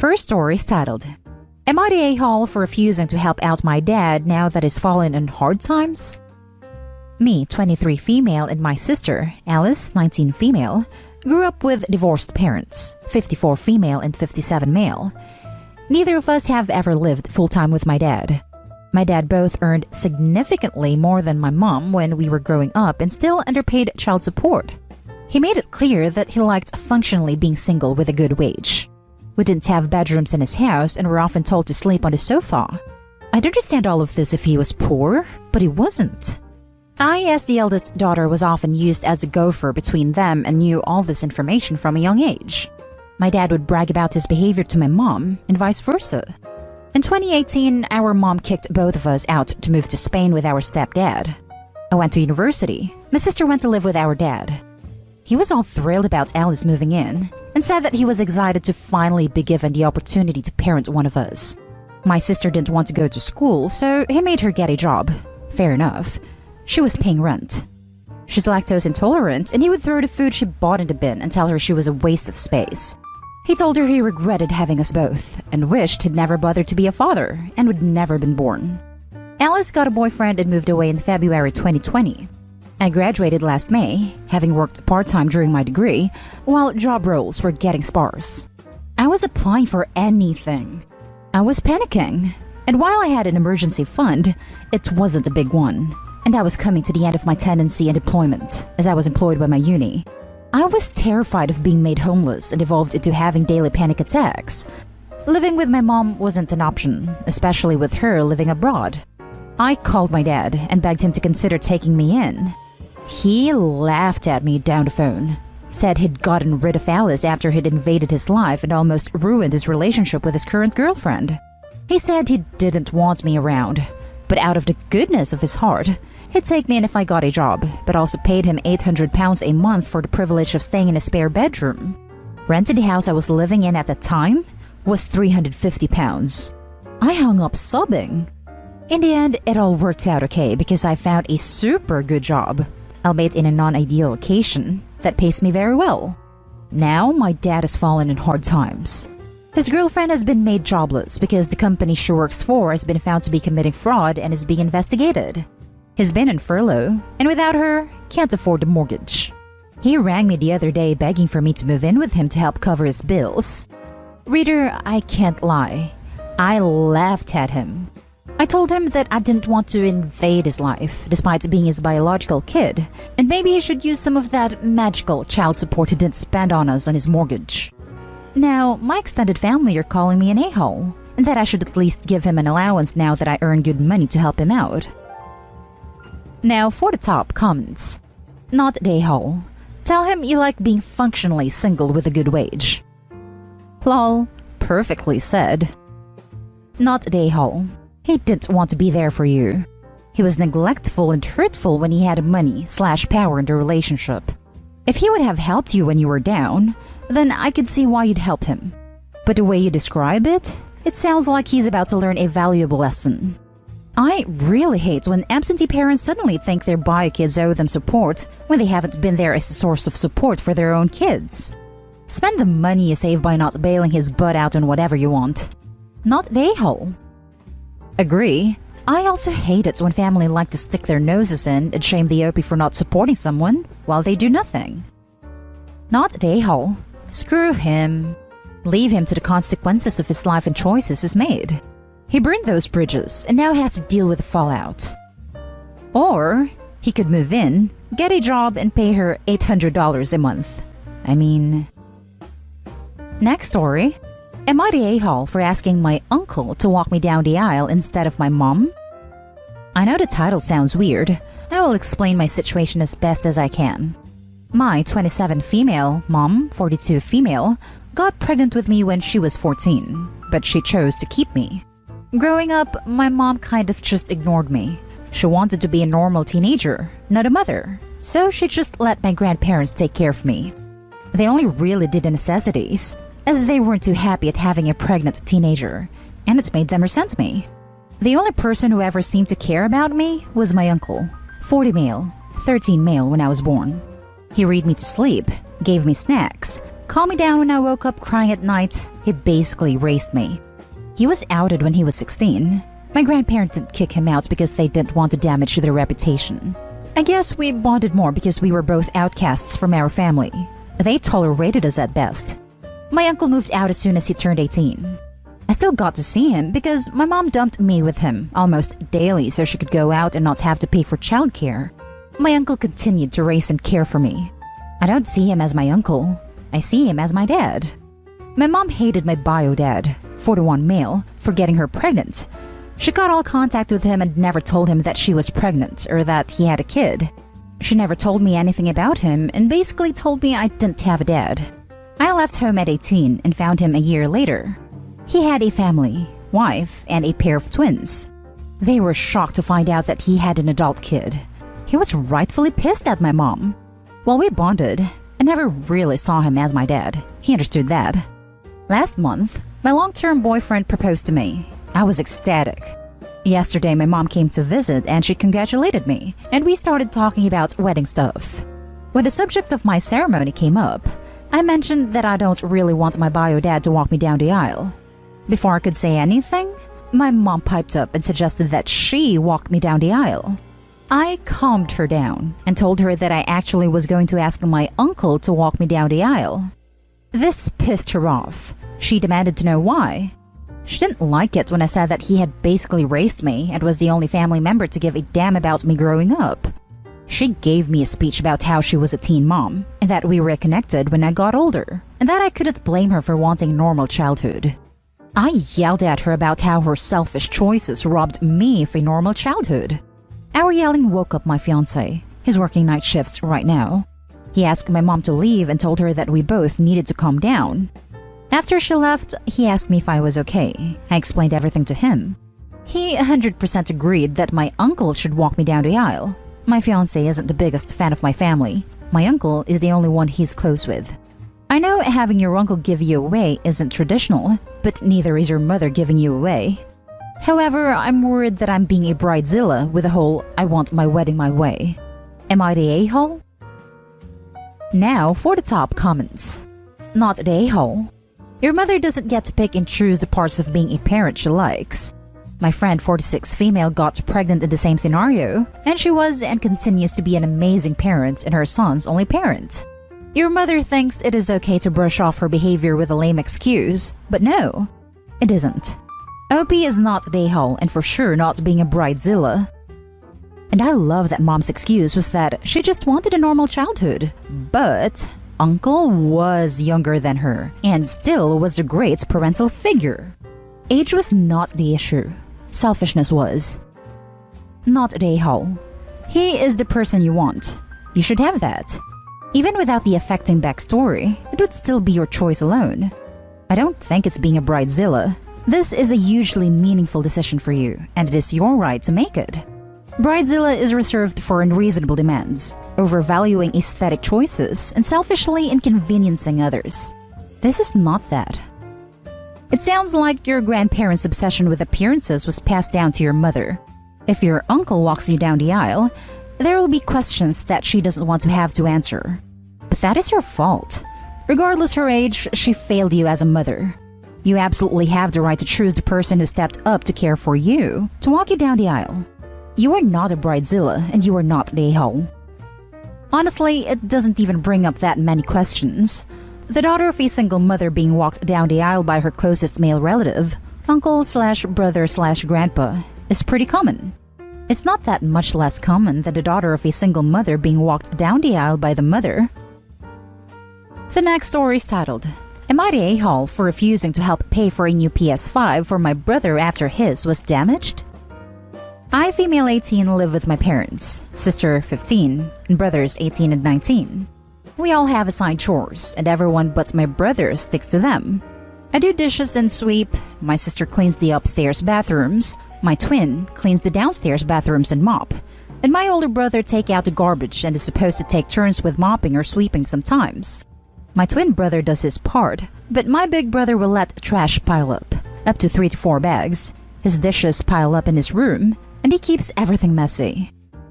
First story is titled, Am I the a-hole for refusing to help out my dad now that he's fallen in hard times? Me, 23 female, and my sister, Alice, 19 female, grew up with divorced parents, 54 female and 57 male. Neither of us have ever lived full-time with my dad. My dad both earned significantly more than my mom when we were growing up and still underpaid child support. He made it clear that he liked functionally being single with a good wage. We didn't have bedrooms in his house and were often told to sleep on the sofa. I'd understand all of this if he was poor, but he wasn't. I, as the eldest daughter, was often used as the gopher between them and knew all this information from a young age. My dad would brag about his behavior to my mom, and vice versa. In 2018, our mom kicked both of us out to move to Spain with our stepdad. I went to university. My sister went to live with our dad. He was all thrilled about Alice moving in, and said that he was excited to finally be given the opportunity to parent one of us. My sister didn't want to go to school, so he made her get a job. Fair enough. She was paying rent. She's lactose intolerant, and he would throw the food she bought in the bin and tell her she was a waste of space. He told her he regretted having us both, and wished he'd never bothered to be a father, and would never been born. Alice got a boyfriend and moved away in February 2020. I graduated last May, having worked part-time during my degree, while job roles were getting sparse. I was applying for anything. I was panicking, and while I had an emergency fund, it wasn't a big one, and I was coming to the end of my tenancy and deployment, as I was employed by my uni. I was terrified of being made homeless and evolved into having daily panic attacks. Living with my mom wasn't an option, especially with her living abroad. I called my dad and begged him to consider taking me in. He laughed at me down the phone, said he'd gotten rid of Alice after he'd invaded his life and almost ruined his relationship with his current girlfriend. He said he didn't want me around, but out of the goodness of his heart, he'd take me in if I got a job, but also paid him £800 a month for the privilege of staying in a spare bedroom. Rent in the house I was living in at the time was £350. I hung up sobbing. In the end, it all worked out okay because I found a super good job, albeit in a non-ideal location, that pays me very well. Now, my dad has fallen in hard times. His girlfriend has been made jobless because the company she works for has been found to be committing fraud and is being investigated. He's been in furlough, and without her, can't afford the mortgage. He rang me the other day begging for me to move in with him to help cover his bills. Reader, I can't lie. I laughed at him. I told him that I didn't want to invade his life, despite being his biological kid, and maybe he should use some of that magical child support he didn't spend on us on his mortgage. Now, my extended family are calling me an a-hole, and that I should at least give him an allowance now that I earn good money to help him out. Now for the top comments. Not the a-hole. Tell him you like being functionally single with a good wage. Lol, perfectly said. Not the a-hole. He didn't want to be there for you. He was neglectful and hurtful when he had money/power in the relationship. If he would have helped you when you were down, then I could see why you'd help him. But the way you describe it, it sounds like he's about to learn a valuable lesson. I really hate when absentee parents suddenly think their bio kids owe them support when they haven't been there as a source of support for their own kids. Spend the money you save by not bailing his butt out on whatever you want. Not the a-hole. Agree. I also hate it when family like to stick their noses in and shame the OP for not supporting someone while they do nothing. Not the a-hole. Screw him. Leave him to the consequences of his life and choices he's made. He burned those bridges and now has to deal with the fallout. Or he could move in, get a job, and pay her $800 a month. I mean... Next story. Am I the a-hole for asking my uncle to walk me down the aisle instead of my mom? I know the title sounds weird. I will explain my situation as best as I can. My 27 female mom, 42 female, got pregnant with me when she was 14, but she chose to keep me. Growing up, my mom kind of just ignored me. She wanted to be a normal teenager, not a mother, so she just let my grandparents take care of me. They only really did the necessities, as they weren't too happy at having a pregnant teenager, and it made them resent me. The only person who ever seemed to care about me was my uncle, 40 male, 13 male when I was born. He read me to sleep, gave me snacks, calm me down when I woke up crying at night. He basically raised me. He was outed when he was 16. My grandparents didn't kick him out because they didn't want to damage their reputation. I guess we bonded more because we were both outcasts from our family. They tolerated us at best. My uncle moved out as soon as he turned 18. I still got to see him because my mom dumped me with him almost daily so she could go out and not have to pay for childcare. My uncle continued to raise and care for me. I don't see him as my uncle. I see him as my dad. My mom hated my bio dad, 41 male, for getting her pregnant. She cut all contact with him and never told him that she was pregnant or that he had a kid. She never told me anything about him and basically told me I didn't have a dad. I left home at 18 and found him a year later. He had a family, wife, and a pair of twins. They were shocked to find out that he had an adult kid. He was rightfully pissed at my mom. While we bonded, I never really saw him as my dad. He understood that. Last month, my long-term boyfriend proposed to me. I was ecstatic. Yesterday, my mom came to visit and she congratulated me, and we started talking about wedding stuff. When the subject of my ceremony came up, I mentioned that I don't really want my bio dad to walk me down the aisle. Before I could say anything, my mom piped up and suggested that she walk me down the aisle. I calmed her down and told her that I actually was going to ask my uncle to walk me down the aisle. This pissed her off. She demanded to know why. She didn't like it when I said that he had basically raised me and was the only family member to give a damn about me growing up. She gave me a speech about how she was a teen mom and that we reconnected when I got older and that I couldn't blame her for wanting a normal childhood. I yelled at her about how her selfish choices robbed me of a normal childhood. Our yelling woke up my fiancé. He's working night shifts right now. He asked my mom to leave and told her that we both needed to calm down. After she left, he asked me if I was okay. I explained everything to him. He 100% agreed that my uncle should walk me down the aisle. My fiancé isn't the biggest fan of my family. My uncle is the only one he's close with. I know having your uncle give you away isn't traditional, but neither is your mother giving you away. However, I'm worried that I'm being a bridezilla with the whole I want my wedding my way. Am I the a-hole? Now for the top comments. Not the a-hole. Your mother doesn't get to pick and choose the parts of being a parent she likes. My friend 46 female got pregnant in the same scenario, and she was and continues to be an amazing parent and her son's only parent. Your mother thinks it is okay to brush off her behavior with a lame excuse, but no, it isn't. OP is not the a-hole and for sure not being a bridezilla. And I love that mom's excuse was that she just wanted a normal childhood, but uncle was younger than her and still was a great parental figure. Age was not the issue. Selfishness was. Not the a-hole. He is the person you want. You should have that. Even without the affecting backstory, it would still be your choice alone. I don't think it's being a bridezilla. This is a hugely meaningful decision for you, and it is your right to make it. Bridezilla is reserved for unreasonable demands, overvaluing aesthetic choices, and selfishly inconveniencing others. This is not that. It sounds like your grandparents' obsession with appearances was passed down to your mother. If your uncle walks you down the aisle, there will be questions that she doesn't want to have to answer. But that is your fault. Regardless her age, she failed you as a mother. You absolutely have the right to choose the person who stepped up to care for you, to walk you down the aisle. You are not a bridezilla and you are not the a-hole. Honestly, it doesn't even bring up that many questions. The daughter of a single mother being walked down the aisle by her closest male relative, uncle/brother/grandpa, is pretty common. It's not that much less common than the daughter of a single mother being walked down the aisle by the mother. The next story is titled, Am I the a-hole for refusing to help pay for a new PS5 for my brother after his was damaged? I, female 18, live with my parents, sister 15, and brothers 18 and 19. We all have assigned chores, and everyone but my brother sticks to them. I do dishes and sweep, my sister cleans the upstairs bathrooms, my twin cleans the downstairs bathrooms and mop, and my older brother take out the garbage and is supposed to take turns with mopping or sweeping sometimes. My twin brother does his part, but my big brother will let trash pile up to 3 to 4 bags. His dishes pile up in his room, and he keeps everything messy.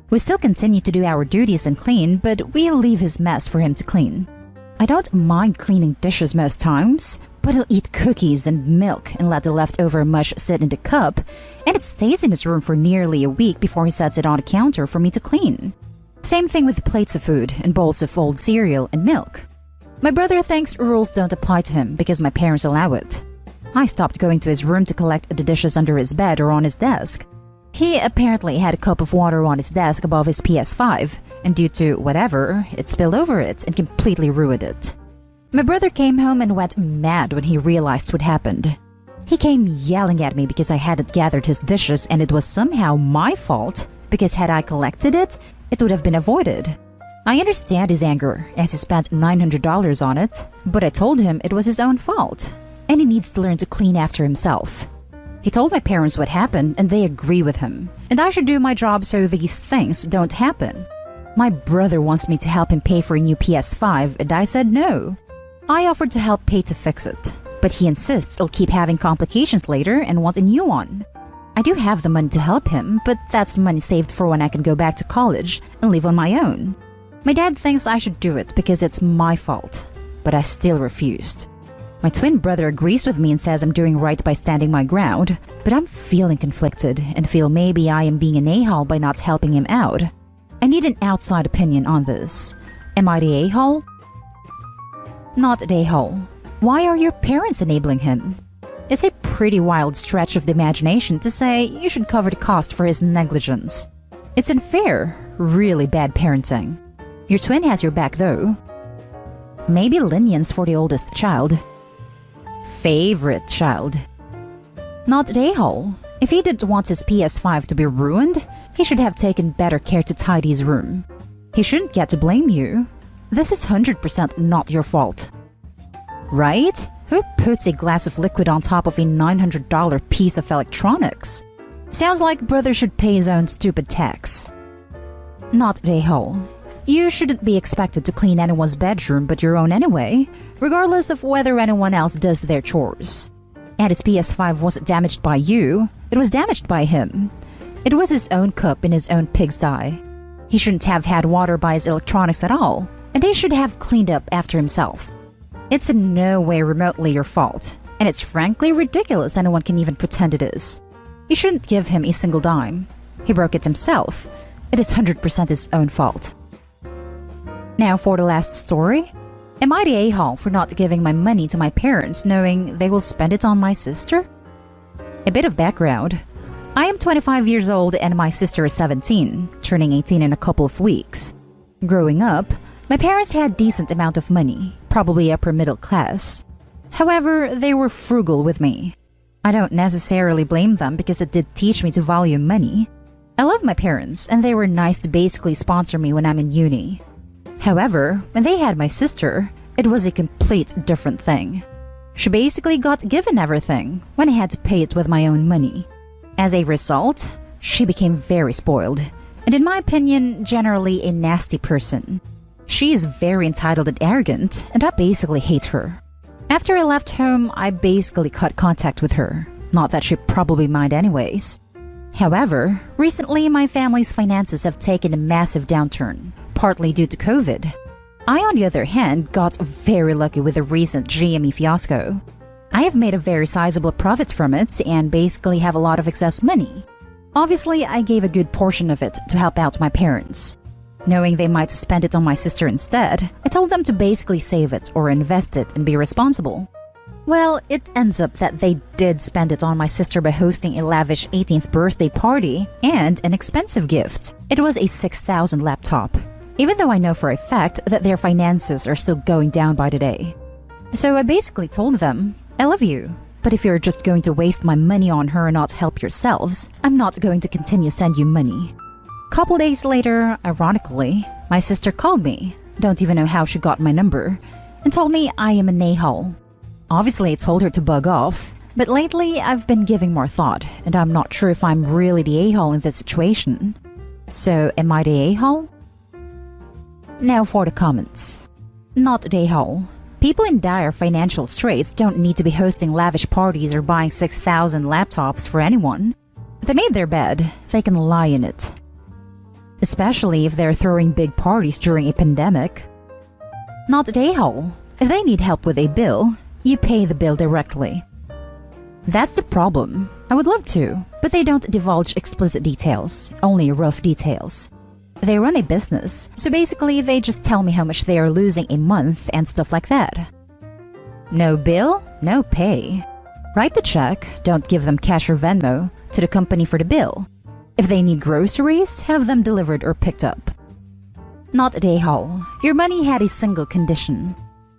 We still continue to do our duties and clean, but we leave his mess for him to clean. I don't mind cleaning dishes most times, but he'll eat cookies and milk and let the leftover mush sit in the cup, and it stays in his room for nearly a week before he sets it on the counter for me to clean. Same thing with plates of food and bowls of old cereal and milk. My brother thinks rules don't apply to him because my parents allow it. I stopped going to his room to collect the dishes under his bed or on his desk. He apparently had a cup of water on his desk above his PS5, and due to whatever, it spilled over it and completely ruined it. My brother came home and went mad when he realized what happened. He came yelling at me because I hadn't gathered his dishes and it was somehow my fault, because had I collected it, it would have been avoided. I understand his anger as he spent $900 on it, but I told him it was his own fault, and he needs to learn to clean after himself. He told my parents what happened and they agree with him, and I should do my job so these things don't happen. My brother wants me to help him pay for a new PS5 and I said no. I offered to help pay to fix it, but he insists I'll keep having complications later and wants a new one. I do have the money to help him, but that's money saved for when I can go back to college and live on my own. My dad thinks I should do it because it's my fault, but I still refused. My twin brother agrees with me and says I'm doing right by standing my ground, but I'm feeling conflicted and feel maybe I am being an a-hole by not helping him out. I need an outside opinion on this. Am I the a-hole? Not the a-hole. Why are your parents enabling him? It's a pretty wild stretch of the imagination to say you should cover the cost for his negligence. It's unfair, really bad parenting. Your twin has your back though. Maybe lenience for the oldest child. Favorite child. Not the a-hole. If he didn't want his PS5 to be ruined, he should have taken better care to tidy his room. He shouldn't get to blame you. This is 100% not your fault. Right? Who puts a glass of liquid on top of a $900 piece of electronics? Sounds like brother should pay his own stupid tax. Not the a-hole. You shouldn't be expected to clean anyone's bedroom but your own anyway, regardless of whether anyone else does their chores. And his PS5 wasn't damaged by you, it was damaged by him. It was his own cup in his own pigsty. He shouldn't have had water by his electronics at all, and he should have cleaned up after himself. It's in no way remotely your fault, and it's frankly ridiculous anyone can even pretend it is. You shouldn't give him a single dime. He broke it himself. It is 100% his own fault. Now for the last story. Am I the a-hole for not giving my money to my parents knowing they will spend it on my sister? A bit of background. I am 25 years old and my sister is 17, turning 18 in a couple of weeks. Growing up, my parents had a decent amount of money, probably upper middle class. However, they were frugal with me. I don't necessarily blame them because it did teach me to value money. I love my parents and they were nice to basically sponsor me when I'm in uni. However, when they had my sister, it was a complete different thing. She basically got given everything when I had to pay it with my own money. As a result, she became very spoiled, and in my opinion, generally a nasty person. She is very entitled and arrogant, and I basically hate her. After I left home, I basically cut contact with her. Not that she'd probably mind anyways. However, recently my family's finances have taken a massive downturn, partly due to COVID. I, on the other hand, got very lucky with the recent GME fiasco. I have made a very sizable profit from it and basically have a lot of excess money. Obviously, I gave a good portion of it to help out my parents. Knowing they might spend it on my sister instead, I told them to basically save it or invest it and be responsible. Well, it ends up that they did spend it on my sister by hosting a lavish 18th birthday party and an expensive gift. It was a $6,000 laptop, even though I know for a fact that their finances are still going down by the day. So I basically told them, I love you, but if you're just going to waste my money on her and not help yourselves, I'm not going to continue to send you money. Couple days later, ironically, my sister called me, don't even know how she got my number, and told me I am an a-hole. Obviously, I told her to bug off, but lately I've been giving more thought, and I'm not sure if I'm really the a-hole in this situation. So, am I the a-hole? Now for the comments. Not the a-hole. People in dire financial straits don't need to be hosting lavish parties or buying 6,000 laptops for anyone. They made their bed, they can lie in it. Especially if they're throwing big parties during a pandemic. Not a day-haul. If they need help with a bill, you pay the bill directly. That's the problem. I would love to, but they don't divulge explicit details, only rough details. They run a business, so basically they just tell me how much they are losing a month and stuff like that. No bill, no pay. Write the check, don't give them cash or Venmo, to the company for the bill. If they need groceries, have them delivered or picked up. Not a day haul. Your money had a single condition.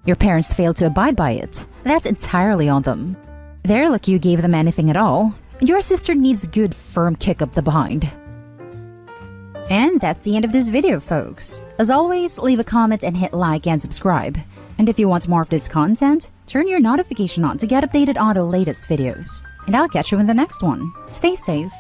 Your parents failed to abide by it. That's entirely on them. They're lucky you gave them anything at all. Your sister needs a good firm kick up the behind. And that's the end of this video, folks. As always, leave a comment and hit like and subscribe. And if you want more of this content, turn your notification on to get updated on the latest videos. And I'll catch you in the next one. Stay safe.